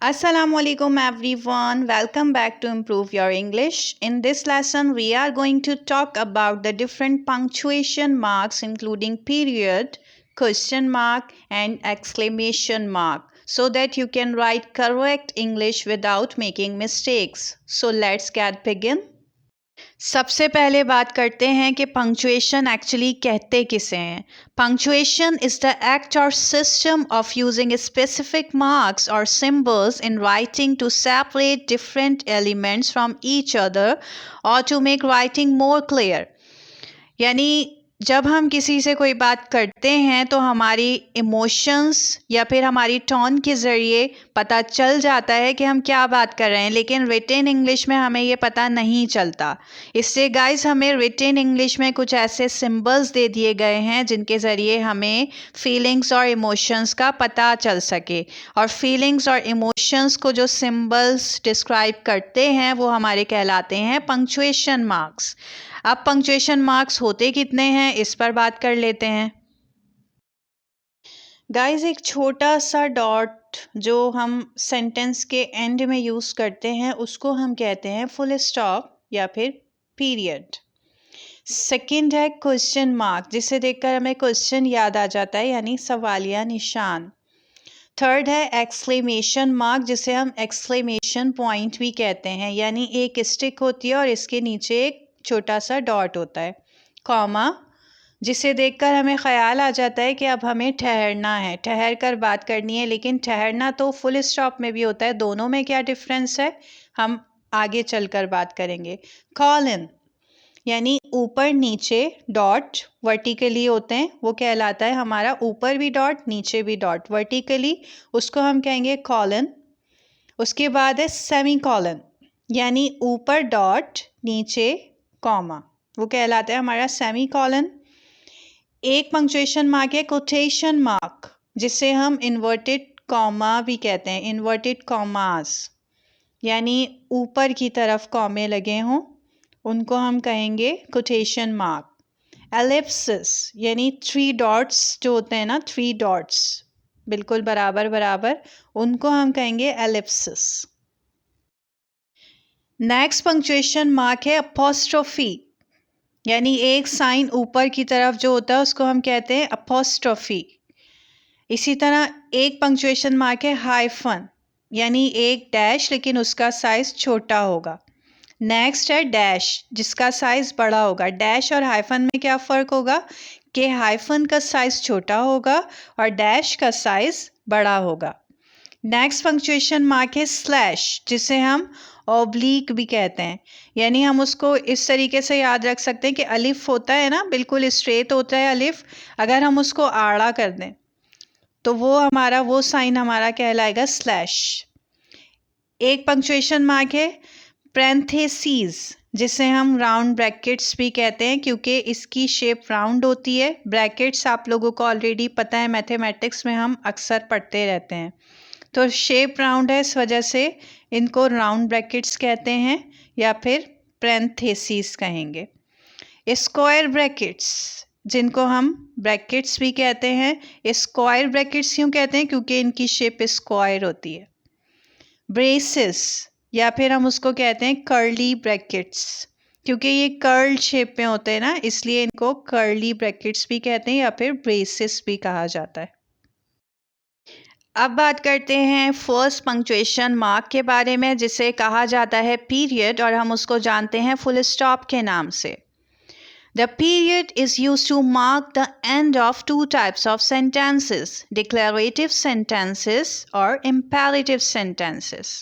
Assalamualaikum everyone. Welcome back to Improve Your English. In this lesson, we are going to talk about the different punctuation marks including period, question mark and exclamation mark so that you can write correct English without making mistakes. So let's get begin. सबसे पहले बात करते हैं कि punctuation actually कहते किसे हैं. Punctuation is the act or system of using specific marks or symbols in writing to separate different elements from each other or to make writing more clear. यानी जब हम किसी से कोई बात करते हैं तो हमारी इमोशंस या फिर हमारी टोन के ज़रिए पता चल जाता है कि हम क्या बात कर रहे हैं, लेकिन रिटन इंग्लिश में हमें ये पता नहीं चलता. इससे गाइस हमें रिटन इंग्लिश में कुछ ऐसे सिंबल्स दे दिए गए हैं जिनके ज़रिए हमें फीलिंग्स और इमोशंस का पता चल सके. और फीलिंग्स और इमोशंस को जो सिंबल्स डिस्क्राइब करते हैं वो हमारे कहलाते हैं पंक्चुएशन मार्क्स. अब पंक्चुएशन मार्क्स होते कितने हैं इस पर बात कर लेते हैं. गाइस एक छोटा सा डॉट जो हम सेंटेंस के एंड में यूज़ करते हैं उसको हम कहते हैं फुल स्टॉप या फिर पीरियड. सेकंड है क्वेश्चन मार्क, जिसे देखकर हमें क्वेश्चन याद आ जाता है यानी सवालिया निशान. थर्ड है एक्सक्लेमेशन मार्क, जिसे हम एक्सक्लेमेशन पॉइंट भी कहते हैं, यानी एक स्टिक होती है और इसके नीचे एक छोटा सा डॉट होता है. कॉमा, जिसे देखकर हमें ख्याल आ जाता है कि अब हमें ठहरना है, ठहर कर बात करनी है. लेकिन ठहरना तो फुल स्टॉप में भी होता है, दोनों में क्या डिफरेंस है हम आगे चलकर बात करेंगे. कॉलन, यानी ऊपर नीचे डॉट वर्टिकली होते हैं, वो कहलाता है हमारा ऊपर भी डॉट नीचे भी डॉट वर्टिकली, उसको हम कहेंगे कॉलन. उसके बाद है सेमी कॉलन, यानी ऊपर डॉट नीचे कॉमा, वो कहलाता है हमारा सेमी कॉलन. एक पंक्चुएशन मार्क है कोटेशन मार्क, जिसे हम इन्वर्टेड कॉमा भी कहते हैं, इन्वर्टेड कॉमास, यानी ऊपर की तरफ कॉमे लगे हों उनको हम कहेंगे कोटेशन मार्क. एलिप्सिस, यानी 3 डॉट्स जो होते हैं ना, 3 डॉट्स बिल्कुल बराबर बराबर, उनको हम कहेंगे एलिप्सिस. नेक्स्ट पंक्चुएशन मार्क है अपोस्ट्रोफी, यानी एक साइन ऊपर की तरफ जो होता है उसको हम कहते हैं अपोस्ट्रोफी. इसी तरह एक पंक्चुएशन मार्क है हाइफन, यानी एक डैश लेकिन उसका साइज़ छोटा होगा. नेक्स्ट है डैश, जिसका साइज़ बड़ा होगा. डैश और हाइफन में क्या फ़र्क होगा कि हाइफन का साइज़ छोटा होगा और डैश का साइज़ बड़ा होगा. नेक्स्ट पंक्चुएशन मार्क है स्लैश, जिसे हम ऑब्लिक भी कहते हैं, यानी हम उसको इस तरीके से याद रख सकते हैं कि अलिफ होता है ना, बिल्कुल स्ट्रेट होता है अलिफ, अगर हम उसको आड़ा कर दें तो वो साइन हमारा कहलाएगा स्लैश. एक पंक्चुएशन मार्क है पैरेंथेसिस, जिसे हम राउंड ब्रैकेट्स भी कहते हैं क्योंकि इसकी शेप राउंड होती है. ब्रैकेट्स आप लोगों को ऑलरेडी पता है, मैथमेटिक्स में हम अक्सर पढ़ते रहते हैं, तो शेप राउंड है, इस वजह से इनको राउंड ब्रैकेट्स कहते हैं या फिर पैरेंथेसिस कहेंगे. स्क्वायर ब्रैकेट्स, जिनको हम ब्रैकेट्स भी कहते हैं, स्क्वायर ब्रैकेट्स क्यों कहते हैं क्योंकि इनकी शेप स्क्वायर होती है. ब्रेसेस, या फिर हम उसको कहते हैं कर्ली ब्रैकेट्स, क्योंकि ये कर्ल शेप में होते हैं ना, इसलिए इनको कर्ली ब्रैकेट्स भी कहते हैं या फिर ब्रेसेस भी कहा जाता है. अब बात करते हैं फर्स्ट पंक्चुएशन मार्क के बारे में, जिसे कहा जाता है पीरियड और हम उसको जानते हैं फुल स्टॉप के नाम से. The period is used to mark the end of 2 types of sentences, declarative sentences or imperative sentences.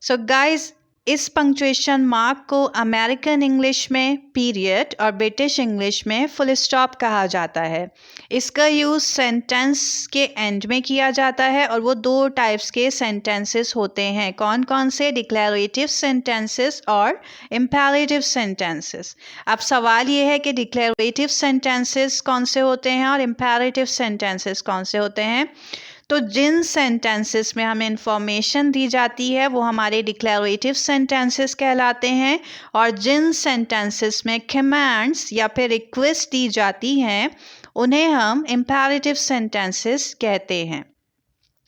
So guys, इस पंक्चुएशन मार्क को अमेरिकन इंग्लिश में पीरियड और ब्रिटिश इंग्लिश में फुल स्टॉप कहा जाता है. इसका यूज़ सेंटेंस के एंड में किया जाता है और वो 2 टाइप्स के सेंटेंसेस होते हैं. कौन कौन से? डिक्लेरेटिव सेंटेंसेस और इम्पेरेटिव सेंटेंसेस. अब सवाल ये है कि डिक्लेरेटिव सेंटेंसेस कौन से होते हैं और इम्पेरेटिव सेंटेंसेस कौन से होते हैं. तो जिन सेंटेंसेस में हमें इंफॉर्मेशन दी जाती है वो हमारे डिक्लेरेटिव सेंटेंसेस कहलाते हैं और जिन सेंटेंसेस में कमांड्स या फिर रिक्वेस्ट दी जाती हैं उन्हें हम इम्पेरेटिव सेंटेंसेस कहते हैं.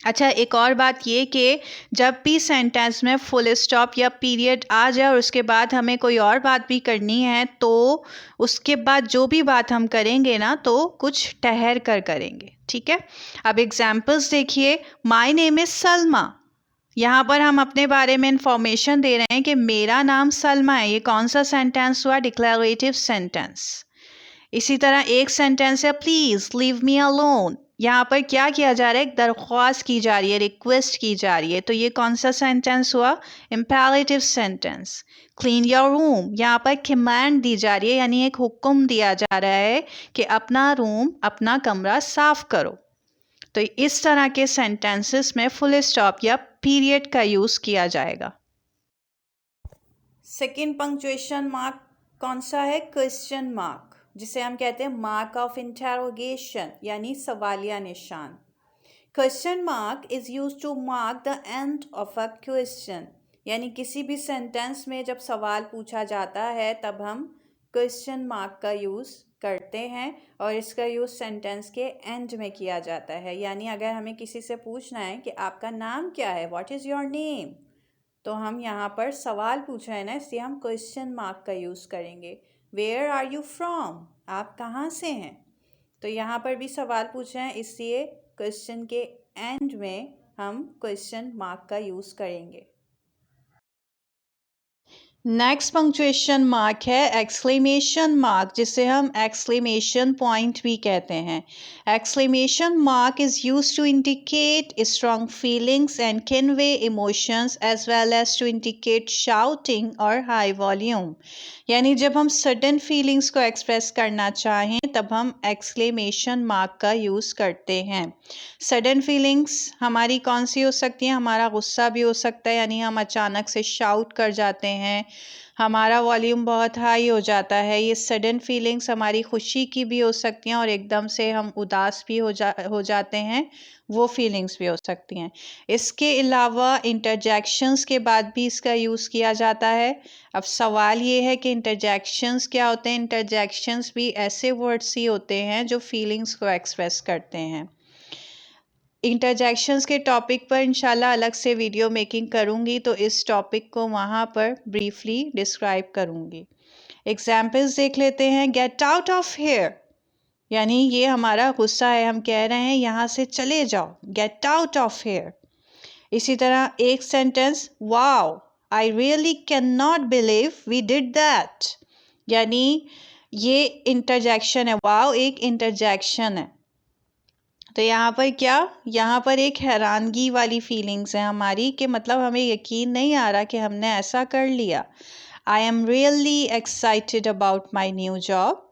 अच्छा, एक और बात ये कि जब भी सेंटेंस में फुल स्टॉप या पीरियड आ जाए और उसके बाद हमें कोई और बात भी करनी है, तो उसके बाद जो भी बात हम करेंगे ना, तो कुछ ठहर कर करेंगे, ठीक है। अब एग्जाम्पल्स देखिए। My name is Salma. यहाँ पर हम अपने बारे में इंफॉर्मेशन दे रहे हैं कि मेरा नाम सलमा है। ये कौन सा सेंटेंस हुआ? Declarative sentence. इसी तरह एक सेंटेंस है, प्लीज़ लीव मी अलोन। यहाँ पर क्या किया जा रहा है? एक दरख्वास्त की जा रही है, रिक्वेस्ट की जा रही है। तो ये कौन सा सेंटेंस हुआ? Imperative sentence. Clean your room, यहाँ पर कमांड दी जा रही है, यानी एक हुक्म दिया जा रहा है कि अपना रूम, अपना कमरा साफ करो। तो इस तरह के सेंटेंसेस में फुल स्टॉप या पीरियड का यूज़ किया जाएगा। सेकेंड पंक्चुएशन मार्क कौन सा है? क्वेश्चन मार्क, जिसे हम कहते हैं मार्क ऑफ इंटेरोगेशन, यानी सवालिया निशान। Question mark is use to mark the end of a question, यानी किसी भी सेंटेंस में जब सवाल पूछा जाता है तब हम क्वेश्चन मार्क का यूज़ करते हैं, और इसका यूज़ सेंटेंस के एंड में किया जाता है। यानी अगर हमें किसी से पूछना है कि आपका नाम क्या है, व्हाट इज़ योर नेम, तो हम यहाँ पर सवाल पूछा है ना, इसलिए हम क्वेश्चन मार्क का यूज़ करेंगे। वेयर आर यू फ्रॉम, आप कहाँ से हैं। तो यहाँ पर भी सवाल पूछा है, इसलिए क्वेश्चन के एंड में हम क्वेश्चन मार्क का यूज़ करेंगे। नेक्स्ट पंक्चुएशन मार्क है एक्सक्लेमेशन मार्क, जिसे हम एक्सक्लेमेशन पॉइंट भी कहते हैं। Exclamation mark is use to indicate strong feelings and convey emotions as well as to indicate shouting और हाई वॉल्यूम। यानी जब हम सडन फीलिंग्स को एक्सप्रेस करना चाहें तब हम एक्सक्लेमेशन मार्क का यूज़ करते हैं। सडन फीलिंग्स हमारी कौन सी हो सकती हैं? हमारा गुस्सा भी हो सकता है, यानी हम अचानक से शाउट कर जाते हैं, हमारा वॉल्यूम बहुत हाई हो जाता है। ये सडन फीलिंग्स हमारी खुशी की भी हो सकती हैं और एकदम से हम उदास भी हो जाते हैं, वो फीलिंग्स भी हो सकती हैं। इसके अलावा इंटरजेक्शंस के बाद भी इसका यूज़ किया जाता है। अब सवाल ये है कि इंटरजेक्शंस क्या होते हैं? इंटरजेक्शंस भी ऐसे वर्ड्स ही होते हैं जो फीलिंग्स को एक्सप्रेस करते हैं। इंटरजेक्शंस के टॉपिक पर इंशाल्लाह अलग से वीडियो मेकिंग करूँगी, तो इस टॉपिक को वहाँ पर ब्रीफली डिस्क्राइब करूँगी। एग्जाम्पल्स देख लेते हैं। गेट आउट ऑफ हेयर, यानी ये हमारा गुस्सा है, हम कह रहे हैं यहाँ से चले जाओ, गेट आउट ऑफ हेयर। इसी तरह एक sentence, wow I really can not believe we did that, यानी ये इंटरजेक्शन है। वाओ एक इंटरजेक्शन है। तो यहाँ पर क्या, यहाँ पर एक हैरानगी वाली फीलिंग्स है हमारी, कि मतलब हमें यकीन नहीं आ रहा कि हमने ऐसा कर लिया। I am really excited about my new job,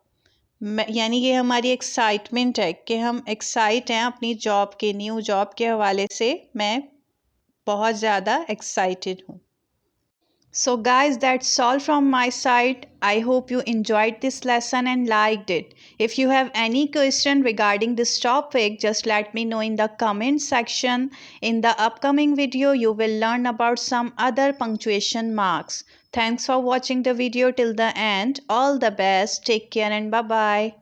यानी ये हमारी एक्साइटमेंट है कि हम एक्साइट हैं अपनी जॉब के, न्यू जॉब के हवाले से मैं बहुत ज़्यादा एक्साइटेड हूँ। So guys, that's all from my side. I hope you enjoyed this lesson and liked it. If you have any question regarding this topic, just let me know in the comment section. In the upcoming video, you will learn about some other punctuation marks. Thanks for watching the video till the end. All the best. Take care and bye-bye.